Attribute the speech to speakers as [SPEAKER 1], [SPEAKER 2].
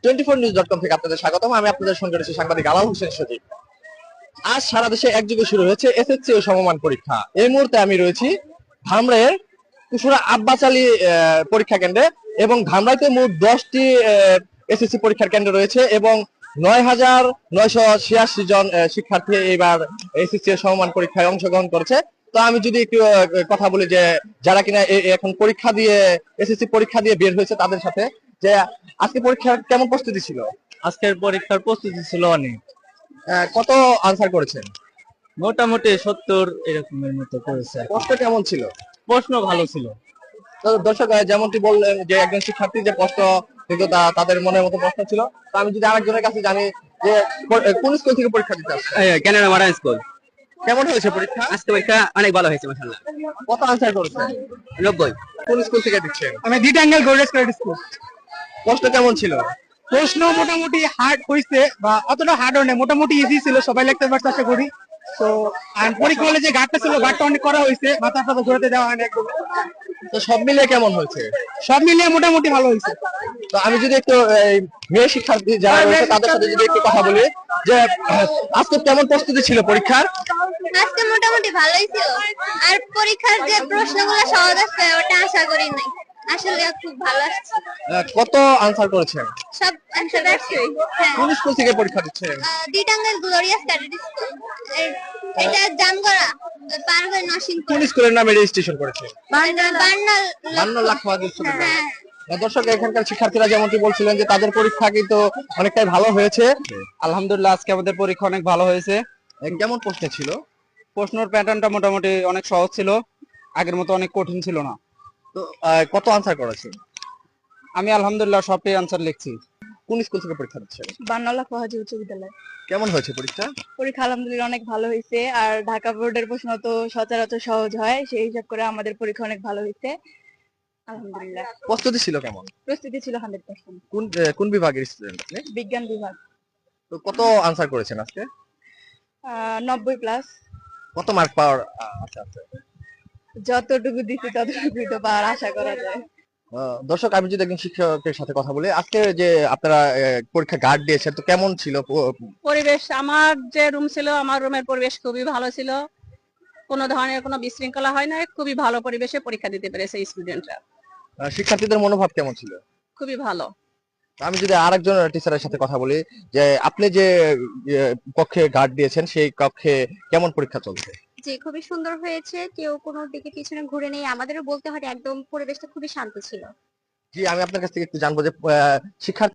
[SPEAKER 1] 24news.com থেকে আপনাদের স্বাগতম। আমি আপনাদের সঙ্গে রয়েছি সাংবাদিক আলাল হোসেন সজীব। আজ সারা দেশে একযোগে শুরু হয়েছে এসএসসি ও সমমান পরীক্ষা। এই মুহূর্তে আমি রয়েছি ধামরাইয়ের কুশুরা আব্বাস আলী পরীক্ষা কেন্দ্রে, এবং ধামরাইতে মোট 10টি এসএসসি পরীক্ষার কেন্দ্র রয়েছে এবং 9,986 জন শিক্ষার্থী এবার এসএসসি ও সমমান পরীক্ষায় অংশগ্রহণ করেছে। তো আমি যদি একটু কথা বলি যে যারা কিনা এখন পরীক্ষা দিয়ে এসএসসি পরীক্ষা দিয়ে বের হয়েছে তাদের সাথে, যে আজকে পরীক্ষার কেমন প্রস্তুতি ছিল?
[SPEAKER 2] আজকের পরীক্ষার প্রস্তুতি ছিল অনেক,
[SPEAKER 1] কত আনসার করেছেন?
[SPEAKER 2] মোটামুটি 70 এরকমের মতো করেছে।
[SPEAKER 1] প্রশ্ন কেমন ছিল?
[SPEAKER 2] প্রশ্ন ভালো ছিল।
[SPEAKER 1] তো দর্শক যেমনটি বললেন যে একজন শিক্ষার্থী যে প্রশ্ন কিন্তু তাদের মনের মতো প্রশ্ন ছিল। তো আমি যদি আরেকজনের কাছে জানি যে কোন স্কুল থেকে পরীক্ষা দিতে আসছে?
[SPEAKER 2] Canada modern school.
[SPEAKER 1] কেমন হয়েছে পরীক্ষা?
[SPEAKER 2] আজকে পরীক্ষা অনেক ভালো হয়েছে মাশাআল্লাহ।
[SPEAKER 1] কত আনসার করেছেন?
[SPEAKER 2] 90।
[SPEAKER 1] কোন স্কুল থেকে দিচ্ছেন?
[SPEAKER 3] আমি দিটাঙ্গেল গোল্ডেস ক্রেডিট স্কুল।
[SPEAKER 1] প্রশ্ন কেমন ছিল?
[SPEAKER 3] প্রশ্ন মোটামুটি হার্ড হয়েছে, বা অতটা হার্ড নেই, মোটামুটি ইজি ছিল, সবাই লিখতে পারছে আশা করি। তো আর পরীক্ষা হলে যে গার্ডটা ছিল, গার্ডটা অনেক করা হয়েছে, মাথা টাথা ঘুরাতে দেওয়া হয়নি একদম।
[SPEAKER 1] তো সব মিলিয়ে কেমন হয়েছে?
[SPEAKER 3] সব মিলিয়ে মোটামুটি ভালো হয়েছে।
[SPEAKER 1] তো আমি যদি একটু মেয়ে শিক্ষার্থী যারা রয়েছে তাদের সাথে যদি একটু কথা বলি যে আজকে কেমন প্রস্তুতি ছিল পরীক্ষার?
[SPEAKER 4] আজকে মোটামুটি ভালোই ছিল, আর পরীক্ষার যে প্রশ্নগুলো সহজ আসছে ওটা আশা করি নাই, আসলে খুব ভালো আসছে।
[SPEAKER 1] কত আনসার করেছেন?
[SPEAKER 4] সব অ্যানসার আসছে। হ্যাঁ,
[SPEAKER 1] কোন স্কুল থেকে পরীক্ষা দিচ্ছেন?
[SPEAKER 4] দিটাঙ্গেল গ্লোরিয়াস ক্যাডেট স্কুল, এটা জামগড়া পার হয়ে নরসিংপুর।
[SPEAKER 1] কোন স্কুলের নামে রেজিস্ট্রেশন করেছে?
[SPEAKER 4] বার্নাল
[SPEAKER 1] বান্ন লাখ
[SPEAKER 4] হ্যাঁ।
[SPEAKER 1] দর্শক এখানকার শিক্ষার্থীরা যেমনটি বলছিলেন যে তাদের পরীক্ষা কিন্তু অনেকটাই ভালো হয়েছে।
[SPEAKER 2] আলহামদুলিল্লাহ আজকে আমাদের পরীক্ষা অনেক ভালো হয়েছে।
[SPEAKER 1] কেমন প্রশ্ন ছিল?
[SPEAKER 2] প্রশ্নের প্যাটার্নটা মোটামুটি অনেক সহজ ছিল, আগের মতো অনেক কঠিন ছিল না।
[SPEAKER 1] তো কত আনসার করেছেন?
[SPEAKER 2] আমি আলহামদুলিল্লাহ সবটাই আনসার লিখছি।
[SPEAKER 1] কোন স্কুল থেকে পরীক্ষা দিচ্ছেন?
[SPEAKER 5] বার্নালা ফহাজি উচ্চ বিদ্যালয়।
[SPEAKER 1] কেমন হয়েছে পরীক্ষা?
[SPEAKER 5] পরীক্ষা আলহামদুলিল্লাহ অনেক ভালো হয়েছে, আর ঢাকা বোর্ডের প্রশ্ন তো সচরাচর সহজ হয়, সেই হিসাব করে আমাদের পরীক্ষা অনেক ভালো হয়েছে আলহামদুলিল্লাহ।
[SPEAKER 1] প্রস্তুতি ছিল কেমন?
[SPEAKER 5] প্রস্তুতি ছিল 100%।
[SPEAKER 1] কোন বিভাগের স্টুডেন্ট আপনি?
[SPEAKER 5] বিজ্ঞান বিভাগ।
[SPEAKER 1] তো কত আনসার করেছেন আজকে?
[SPEAKER 5] 90+।
[SPEAKER 1] কত মার্ক পাওয়ার আশা আছে?
[SPEAKER 5] যতটুকু দিছি ততটুকুই তো পাওয়ার আশা করা যায়।
[SPEAKER 1] দর্শক আমি যদি একজন শিক্ষকের সাথে কথা বলি, আজকে যে আপনারা পরীক্ষা গার্ড দিয়েছেন তো কেমন ছিল
[SPEAKER 6] পরিবেশ? আমার যে রুম ছিল, আমার রুমের পরিবেশ খুবই ভালো ছিল, কোনো ধরনের কোনো বিশৃঙ্খলা হয় না, খুবই ভালো পরিবেশে পরীক্ষা দিতে পেরেছে স্টুডেন্টরা।
[SPEAKER 1] শিক্ষার্থীদের মনোভাব কেমন ছিল?
[SPEAKER 6] খুবই ভালো।
[SPEAKER 1] আমি যদি আরেকজন টিচারের সাথে কথা বলি যে আপনি যে কক্ষে গার্ড দিয়েছেন সেই কক্ষে কেমন পরীক্ষা চলছে?
[SPEAKER 4] জি, খুবই সুন্দর হয়েছে, কেউ কোনো দিকে পিছনে ঘুরে নেই, আমাদেরও বলতে হয় একদম পরিবেশটা খুবই শান্ত ছিল।
[SPEAKER 1] জি, আমি আপনার কাছ থেকে একটু জানবো যে শিক্ষার্থী